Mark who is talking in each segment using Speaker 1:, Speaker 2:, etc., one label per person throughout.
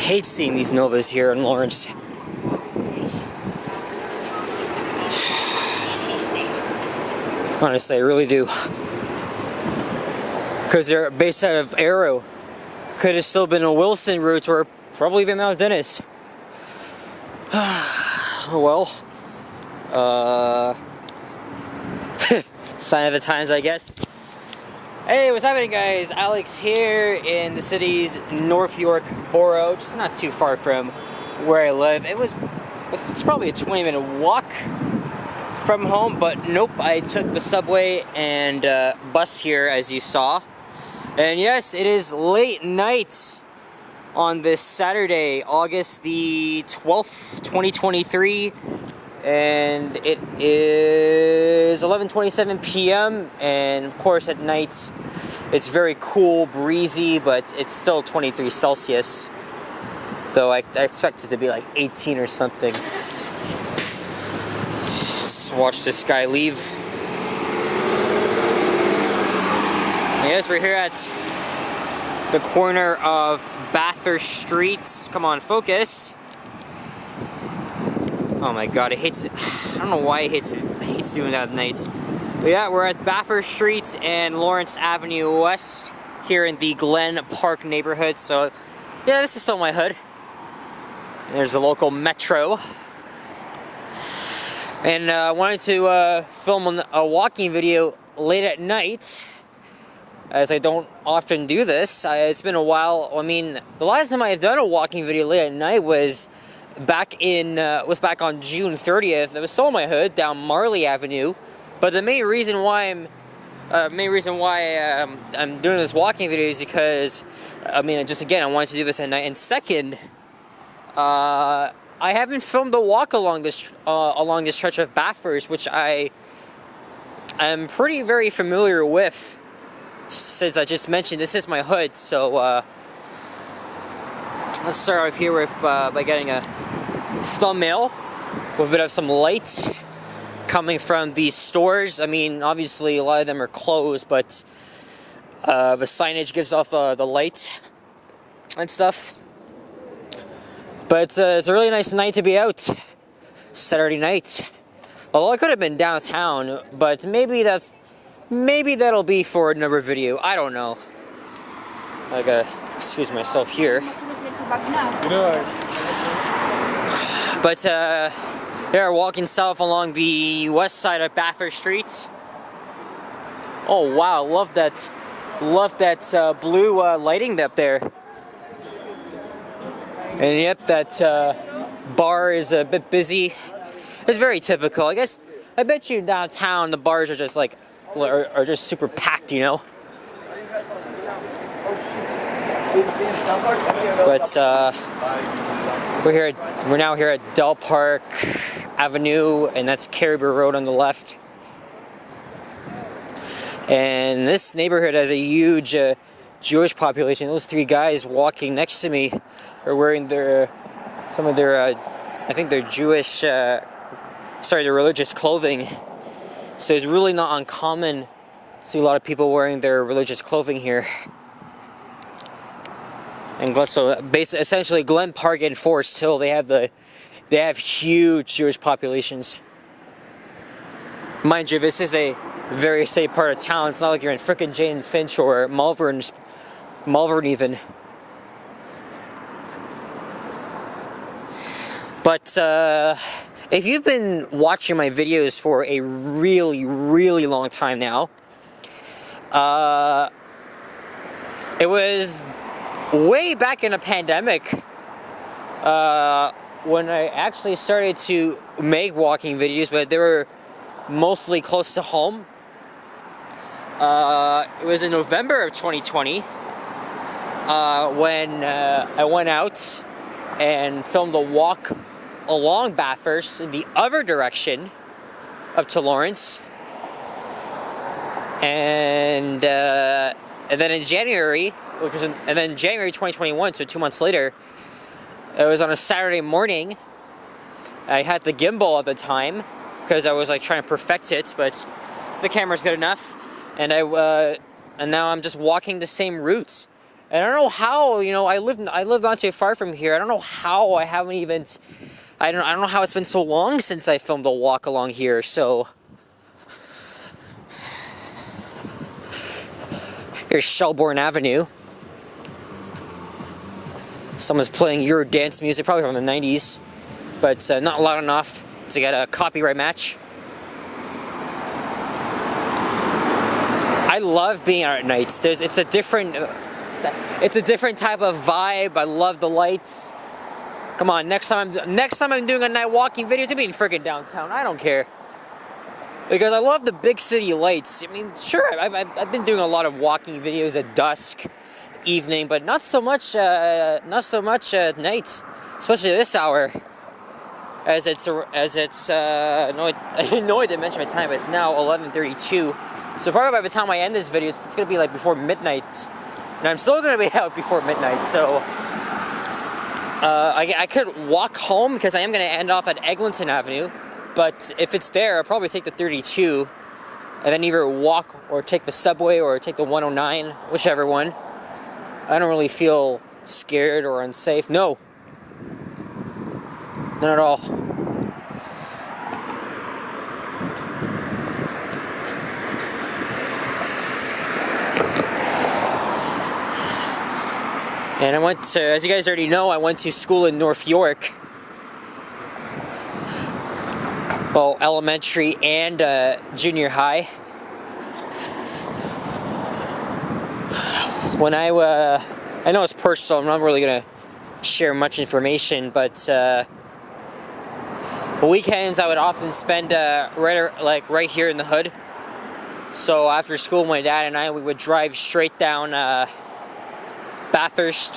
Speaker 1: hate seeing these Novas here in Lawrence. Honestly, I really do. Because they're based out of Arrow. Could have still been a Wilson route or probably even Mount Dennis. Well, sign of the times, I guess. Hey, what's happening, guys? Alex here in the city's North York borough, just not too far from where I live. It's probably a 20-minute walk from home, but nope, I took the subway and bus here, as you saw. And yes, it is late night on this Saturday, August the 12th, 2023, and it is 11:27 p.m. and of course at night it's very cool, breezy, but it's still 23 Celsius, though I expect it to be like 18 or something. Let's watch this guy leave. Yes, we're here at the corner of Bathurst Street. Come on, focus. Oh my god, it hates it. I don't know why it hates doing that at night. But yeah, we're at Bathurst Street and Lawrence Avenue West here in the Glen Park neighborhood. So yeah, this is still my hood. There's the local metro. And I wanted to film a walking video late at night, as I don't often do this. It's been a while. I mean, the last time I've done a walking video late at night was back on June 30th. It was still in my hood down Marley Avenue. But the main reason why I'm doing this walking video is because, I mean, just again, I wanted to do this at night. And second, I haven't filmed the walk along this stretch of Bathurst, which I am very familiar with. Since I just mentioned, this is my hood, so let's start off here with by getting a thumbnail with a bit of some light coming from these stores. I mean, obviously a lot of them are closed, but the signage gives off the light and stuff. But it's a really nice night to be out, Saturday night. Although I could have been downtown, but maybe that'll be for another video. I don't know. I gotta excuse myself here. But yeah, walking south along the west side of Bathurst Street. Oh wow, love that blue lighting up there. And yep, that bar is a bit busy. It's very typical. I bet you downtown the bars are just like are just super packed, you know. But we're now here at Del Park Avenue, and that's Caribou Road on the left. And this neighborhood has a huge Jewish population. Those three guys walking next to me are wearing some of their I think they're Jewish, their religious clothing. So it's really not uncommon to see a lot of people wearing their religious clothing here. And so essentially Glen Park and Forest Hill, they have huge Jewish populations. Mind you, this is a very safe part of town. It's not like you're in frickin' Jane Finch or Malvern even. But if you've been watching my videos for a really, really long time now, it was way back in the pandemic when I actually started to make walking videos, but they were mostly close to home. It was in November of 2020 when I went out and filmed a walk along Bathurst in the other direction up to Lawrence, and then in January, January 2021, so 2 months later, it was on a Saturday morning. I had the gimbal at the time because I was like trying to perfect it, but the camera's good enough, and now I'm just walking the same routes And I don't know how, you know, I lived not too far from here. I don't know how I haven't even, I don't know how it's been so long since I filmed a walk along here. So here's Shelbourne Avenue. Someone's playing Euro dance music, probably from the 90s, but not loud enough to get a copyright match. I love being out at nights. It's a different type of vibe. I love the lights. Come on, next time I'm doing a night walking video, it's gonna be in friggin' downtown. I don't care, because I love the big city lights. I mean, sure, I've been doing a lot of walking videos at dusk, evening, but not so much at night, especially this hour. I know I didn't mention my time, but it's now 11:32. So probably by the time I end this video, it's gonna be like before midnight. And I'm still going to be out before midnight, so I could walk home because I am going to end off at Eglinton Avenue, but if it's there, I'll probably take the 32 and then either walk or take the subway or take the 109, whichever one. I don't really feel scared or unsafe. No. Not at all. And I went to, as you guys already know, I went to school in North York. Well, elementary and junior high. When I know it's personal, I'm not really gonna share much information, but weekends I would often spend right here in the hood. So after school, my dad and we would drive straight down Bathurst.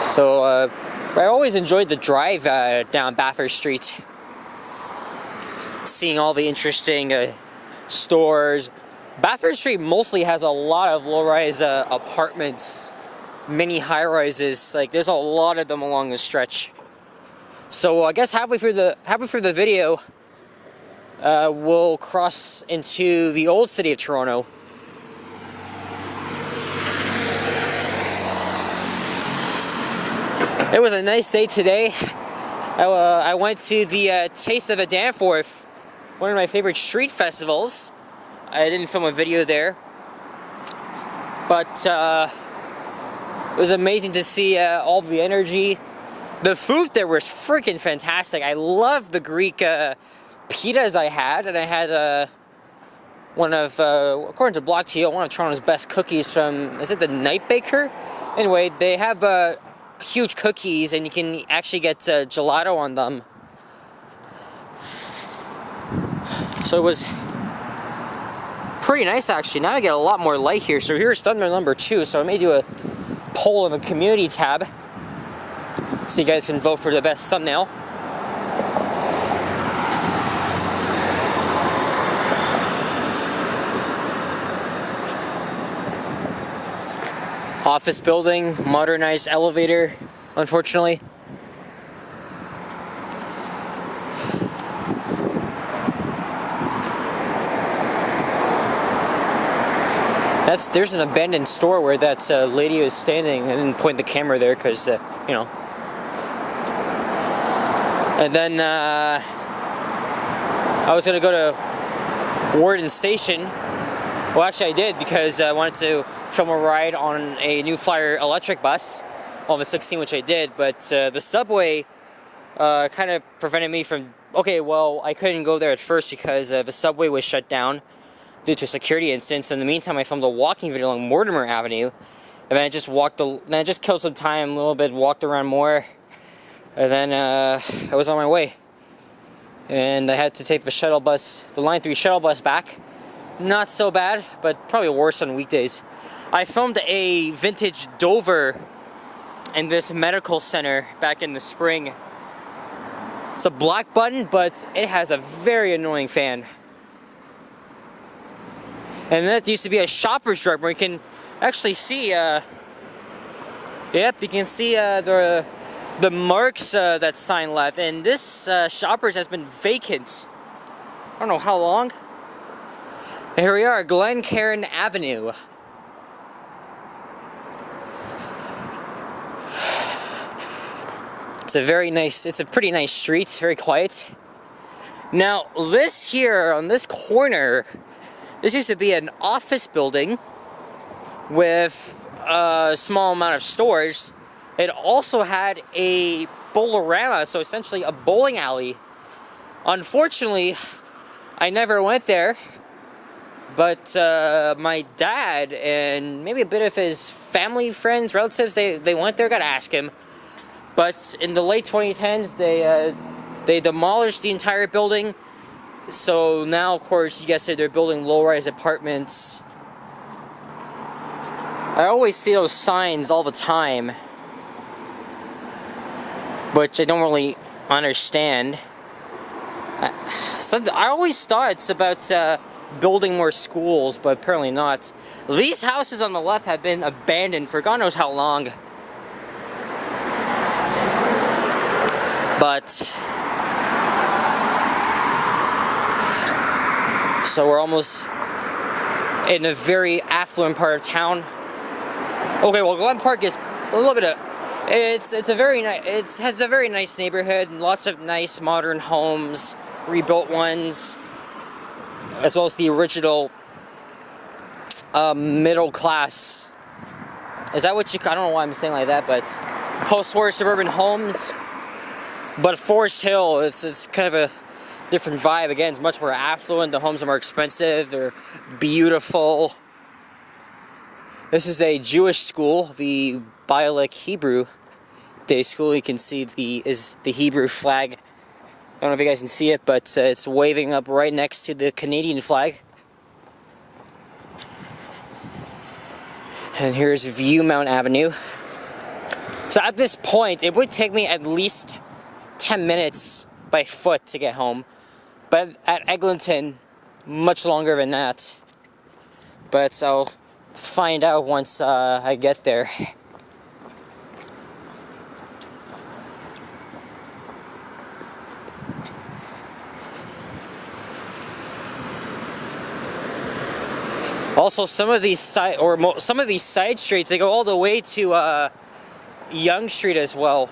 Speaker 1: So I always enjoyed the drive down Bathurst Street, seeing all the interesting stores. Bathurst Street mostly has a lot of low-rise apartments, mini high-rises. Like, there's a lot of them along the stretch. So I guess halfway through the video, we'll cross into the old city of Toronto. It was a nice day today. I went to the Taste of a Danforth, one of my favorite street festivals. I didn't film a video there, but it was amazing to see all the energy. The food there was freaking fantastic. I love the Greek pitas I had, and I had one of, according to Block Geo, one of Toronto's best cookies from, is it the Night Baker? Anyway, they have huge cookies, and you can actually get gelato on them. So it was pretty nice, actually. Now I get a lot more light here. So here's thumbnail number 2. So I may do a poll in the community tab, so you guys can vote for the best thumbnail. Office building, modernized elevator, unfortunately. There's an abandoned store where that lady was standing. I didn't point the camera there because, you know. And then I was going to go to Warden Station. Well, actually I did, because I wanted to film a ride on a New Flyer electric bus on the 16, which I did, but the subway kind of prevented me from... Okay, well, I couldn't go there at first because the subway was shut down due to a security incident. So in the meantime, I filmed a walking video along Mortimer Avenue, and then I just I just killed some time a little bit, walked around more, and then I was on my way. And I had to take the shuttle bus, the Line 3 shuttle bus back. Not so bad, but probably worse on weekdays. I filmed a vintage Dover in this medical center back in the spring. It's a black button, but it has a very annoying fan. And that used to be a Shoppers Drug where you can actually see, yep, you can see the marks that sign left. And this Shoppers has been vacant. I don't know how long. Here we are, Glen Avenue. It's a pretty nice street, it's very quiet. Now, this here, on this corner, this used to be an office building with a small amount of stores. It also had a bowlerama, so essentially a bowling alley. Unfortunately, I never went there, but my dad and maybe a bit of his family, friends, relatives, they went there, gotta ask him. But in the late 2010s, they demolished the entire building. So now, of course, you guys say they're building low-rise apartments. I always see those signs all the time, which I don't really understand. I always thought it's about building more schools, but apparently not. These houses on the left have been abandoned for God knows how long. But so we're almost in a very affluent part of town. Okay, well, Glen Park is a little bit of it has a very nice neighborhood and lots of nice modern homes, rebuilt ones, as well as the original middle class. Is that what you? I don't know why I'm saying like that, but post-war suburban homes. But Forest Hill, it's kind of a different vibe. Again, it's much more affluent. The homes are more expensive. They're beautiful. This is a Jewish school, the Bialik Hebrew Day School. You can see the Hebrew flag. I don't know if you guys can see it, but it's waving up right next to the Canadian flag. And here's Viewmount Avenue. So at this point, it would take me at least 10 minutes by foot to get home, but at Eglinton, much longer than that. But I'll find out once I get there. Also, some of these side streets, they go all the way to Yonge Street as well,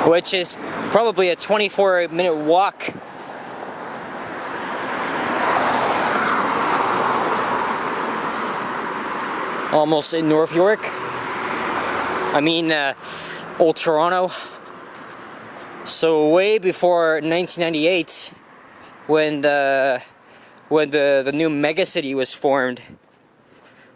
Speaker 1: which is probably a 24-minute walk. Almost in North York. I mean, Old Toronto. So way before 1998, when the new megacity was formed,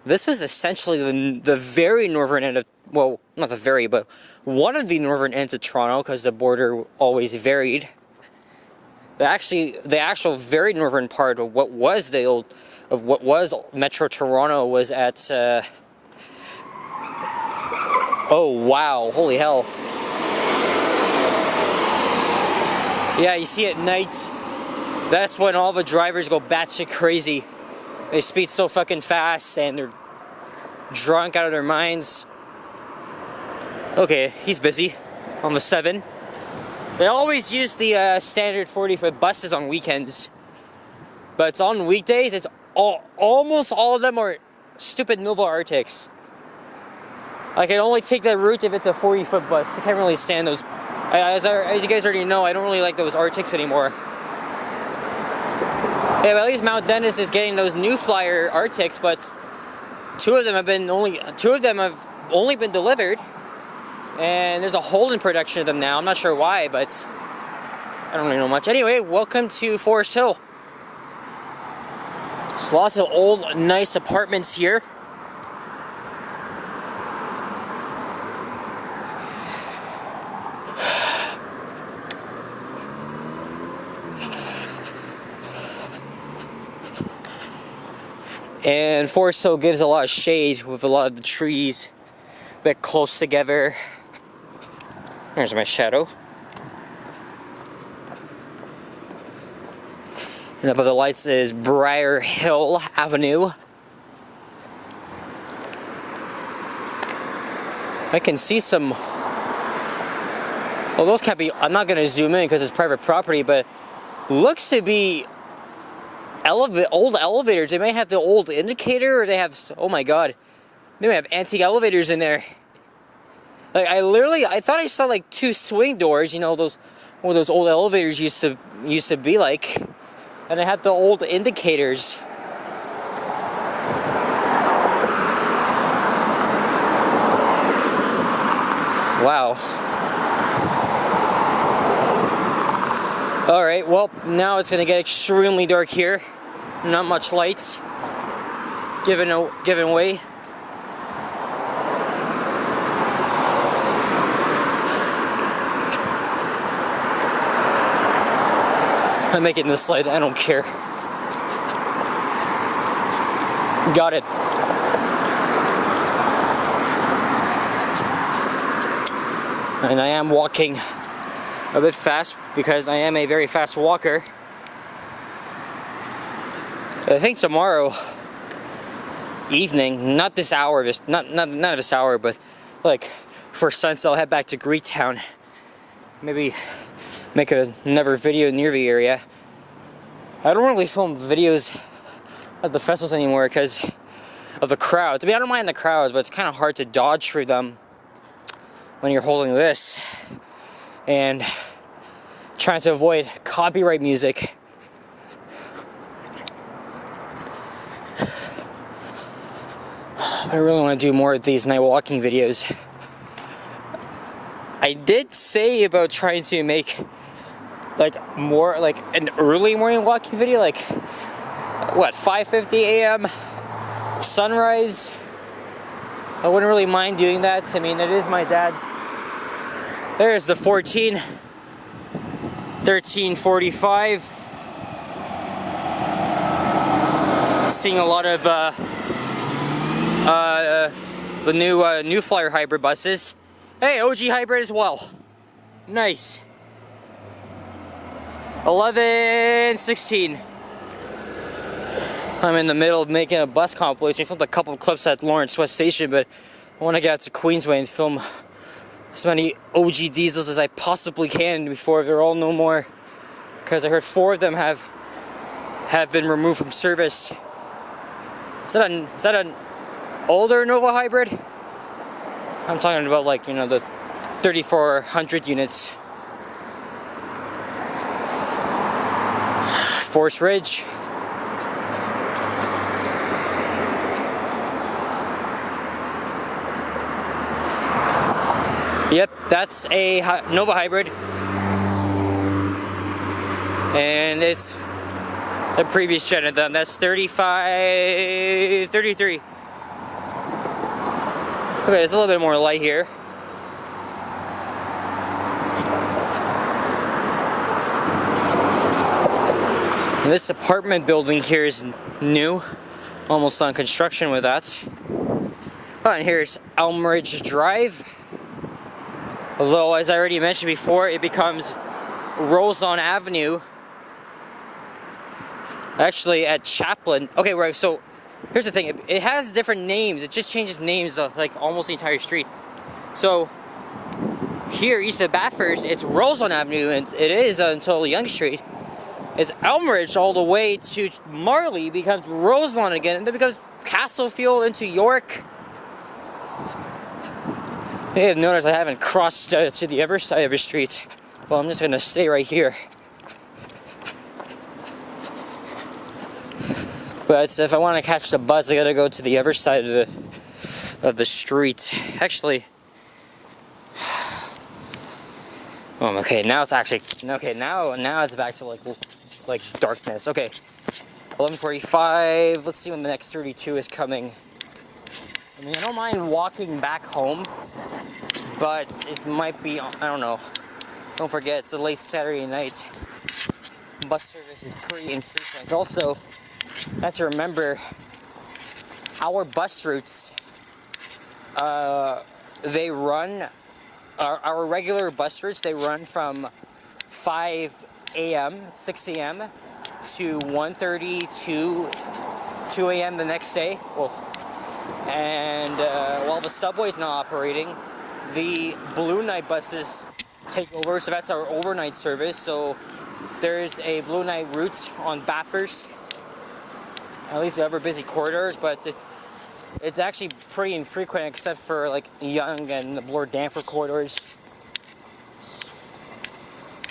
Speaker 1: this was essentially the very northern end of, well, not the very, but one of the northern ends of Toronto, because the border always varied. The actual very northern part of what was Metro Toronto was at, oh wow, holy hell. Yeah, you see at night, that's when all the drivers go batshit crazy. They speed so fucking fast and they're drunk out of their minds. Okay, he's busy. Almost 7. They always use the standard 40-foot buses on weekends. But on weekdays, it's almost all of them are stupid Nova Arctics. I can only take that route if it's a 40-foot bus. I can't really stand those. As you guys already know, I don't really like those Arctics anymore. Yeah, but at least Mount Dennis is getting those new flyer Arctics, but two of them have only been delivered. And there's a hole in production of them now. I'm not sure why, but I don't really know much. Anyway, welcome to Forest Hill. There's lots of old, nice apartments here. And Forest Hill gives a lot of shade with a lot of the trees a bit close together. There's my shadow. And above the lights is Briar Hill Avenue. I can see some... Well, those can't be... I'm not going to zoom in because it's private property, but looks to be old elevators. They may have the old indicator, or they have, oh my god, they may have antique elevators in there. Like, I thought I saw like 2 swing doors, you know, those what those old elevators used to be like, and they had the old indicators. Wow. Alright, well, now it's gonna get extremely dark here. Not much lights giving way. I'm making this light, I don't care. Got it. And I am walking a bit fast because I am a very fast walker. I think tomorrow evening, not this hour, not this hour, but like for sunset, I'll head back to Greektown. Maybe make another video near the area. I don't really film videos at the festivals anymore because of the crowds. I mean, I don't mind the crowds, but it's kind of hard to dodge through them when you're holding this and trying to avoid copyright music. I really want to do more of these night walking videos. I did say about trying to make like more like an early morning walking video, like what, 5:50 a.m. sunrise. I wouldn't really mind doing that. I mean, it is my dad's. There's the 1345. Seeing a lot of the new Flyer hybrid buses. Hey, OG hybrid as well. Nice. 11:16. I'm in the middle of making a bus compilation. I filmed a couple of clips at Lawrence West Station, but I want to get out to Queensway and film as many OG diesels as I possibly can before they're all no more. Because I heard 4 of them have been removed from service. Is that an older Nova hybrid? I'm talking about, like, you know, the 3400 units. Forest Ridge. Yep, that's a Nova hybrid. And it's the previous gen of them. That's 33. Okay, there's a little bit more light here. And this apartment building here is new. Almost on construction with that. Oh, and here's Elmridge Drive. Although, as I already mentioned before, it becomes Roselon Avenue. Actually, at Chaplin. Okay, right, so here's the thing. It has different names. It just changes names of, like, almost the entire street. So, here, east of Bathurst, it's Roselon Avenue, and it is until Yonge Street. It's Elmridge all the way to Marley, becomes Roselon again, and then becomes Castlefield into York. You have noticed I haven't crossed to the other side of the street. Well, I'm just going to stay right here. But if I want to catch the bus, I got to go to the other side of the street. Actually, okay, now it's actually okay. Now it's back to like darkness. Okay, 11:45. Let's see when the next 32 is coming. I mean, I don't mind walking back home, but it might be, I don't know. Don't forget, it's a late Saturday night. Bus service is pretty infrequent. Also, I have to remember, our bus routes, they run, our regular bus routes, they run from 5 a.m., 6 a.m. to 1:30 to 2 a.m. the next day. Well, and while the subway's not operating, the Blue Night buses take over, so that's our overnight service. So there's a Blue Knight route on Bathurst. At least the ever busy corridors, but it's actually pretty infrequent except for like Young and the Bloor Danforth corridors.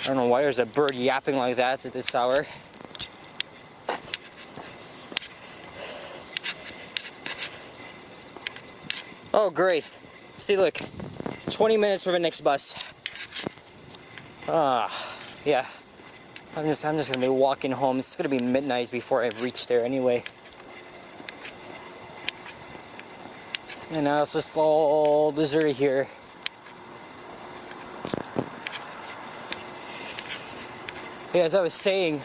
Speaker 1: I don't know why there's a bird yapping like that at this hour. Oh great. See, look, 20 minutes for the next bus. Yeah. I'm just gonna be walking home. It's gonna be midnight before I reach there anyway. And now it's just all deserted here. Yeah, as I was saying,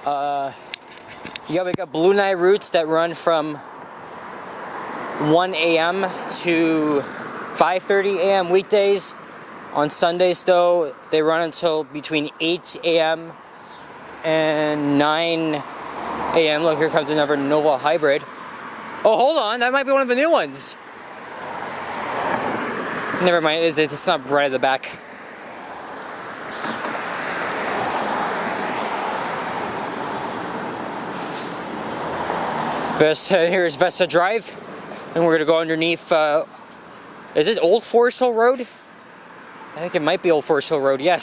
Speaker 1: we got Blue Knight routes that run from 1 a.m. to 5:30 a.m. weekdays. On Sundays, though, they run until between 8 a.m. and 9 a.m. Look, here comes another Nova hybrid. Oh, hold on, that might be one of the new ones. Never mind, it's not right at the back. Here's Vesta Drive, and we're gonna go underneath. Is it Old Forest Hill Road? I think it might be Old Forest Hill Road. Yeah,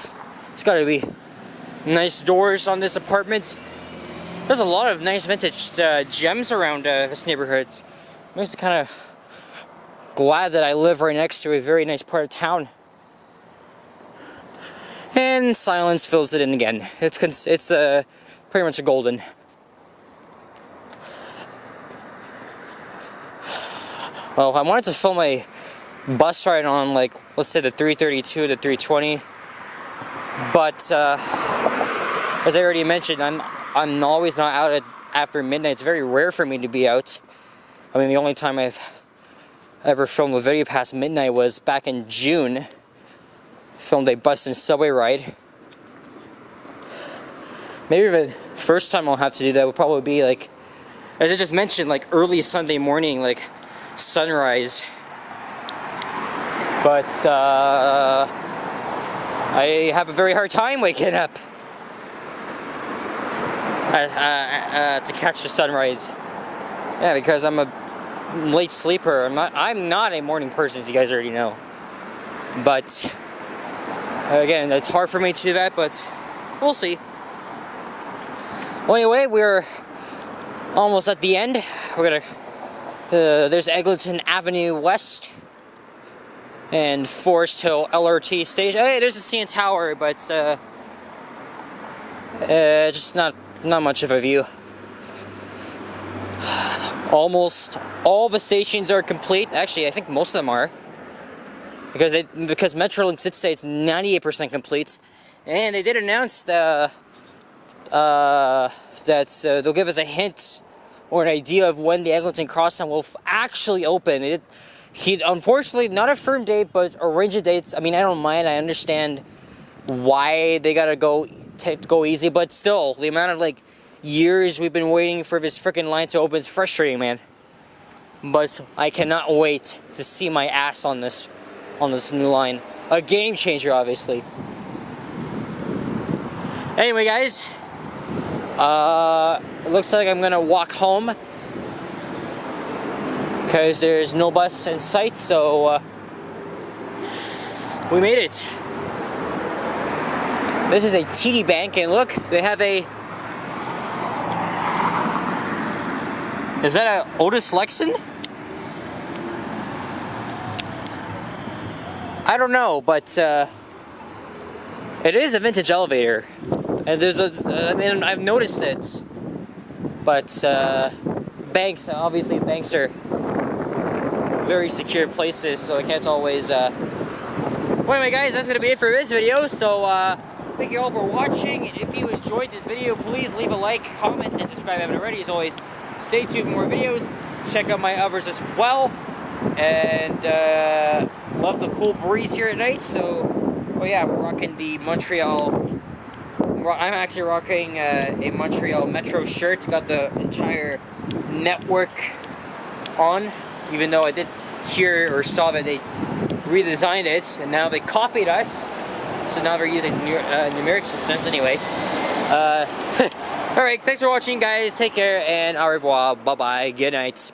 Speaker 1: it's gotta be. Nice doors on this apartment. There's a lot of nice vintage gems around this neighborhood. Makes me kind of glad that I live right next to a very nice part of town. And silence fills it in again. It's pretty much a golden. Well, I wanted to film a bus ride on, like, let's say the 332 to 320, but as I already mentioned, I'm always not out after midnight. It's very rare for me to be out. I mean, the only time I've ever filmed a video past midnight was back in June. Filmed a bus and subway ride. Maybe the first time I'll have to do that will probably be, like, as I just mentioned, like early Sunday morning, like sunrise. But I have a very hard time waking up to catch the sunrise. Yeah, because I'm a late sleeper. I'm not a morning person, as you guys already know. But again, it's hard for me to do that, but we'll see. Well, anyway, we're almost at the end. We're gonna there's Eglinton Avenue West and Forest Hill LRT station. Hey, there's a CN Tower, but just not much of a view. Almost all the stations are complete. Actually, I think most of them are, because Metrolink did say it's 98% complete, and they did announce that they'll give us a hint or an idea of when the Eglinton Crosstown will actually open. He unfortunately not a firm date, but a range of dates. I mean, I don't mind. I understand why they gotta go easy, but still, the amount of like years we've been waiting for this freaking line to open is frustrating, man. But I cannot wait to see my ass on this new line. A game changer, obviously. Anyway, guys, it looks like I'm gonna walk home because there's no bus in sight, so we made it. This is a TD Bank, and look, they have a... Is that a Otis Lexon? I don't know, but it is a vintage elevator. And there's I mean, I've noticed it. But banks, obviously banks are very secure places, so I can't always... Well, anyway, guys, that's going to be it for this video. So, thank you all for watching. If you enjoyed this video, please leave a like, comment, and subscribe if you haven't already. As always, stay tuned for more videos. Check out my others as well. And love the cool breeze here at night. So, oh yeah, we're rocking the Montreal... I'm actually rocking a Montreal Metro shirt. Got the entire network on, even though I did hear or saw that they redesigned it, and now they copied us. So now they're using numeric systems anyway. Alright, thanks for watching, guys. Take care, and au revoir. Bye-bye. Good night.